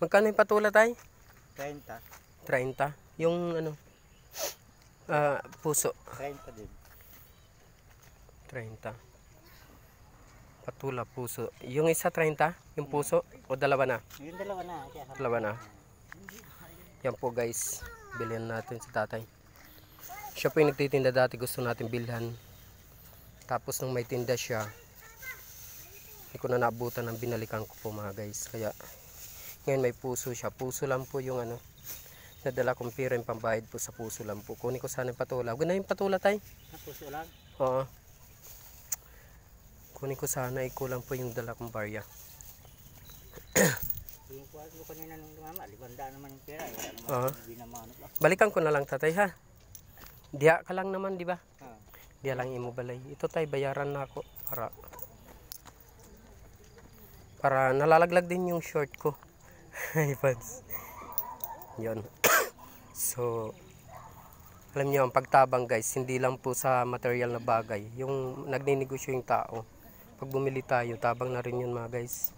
Magkano yung patula tayo? 30. 30. Yung ano, puso. 30 din. 30. Patula, puso. Yung isa 30, yung puso, o dalawa na? Yung dalawa na. Dalawa na. Yan po guys, bilhin natin si tatay. Siya po yung nagtitinda dati, gusto natin bilhan. Tapos nung may tinda siya, hindi ko na naabutan ng binalikan ko po mga guys. Kaya ngayon may puso siya. Puso lang po yung ano, nadala kong pira yung pambayad po sa puso lang po. Kunin ko sana yung patula. Huwag na yung patula tayo. Puso lang? Oo. Kunin ko sana, kulang po yung dala kong barya. Yung kuwas mo kanina nung lumama, 500 naman yung pera. Balikan ko na lang tatay ha. Diya ka lang naman di ba? Ah. Diya lang imubalay. Ito tay, bayaran na ako para nalalaglag din yung short ko. Ipads. Yun. So, alam niyo ang pagtabang guys, hindi lang po sa material na bagay. Yung nagninegosyo yung tao. Pag bumili tayo, tabang na rin yun mga guys.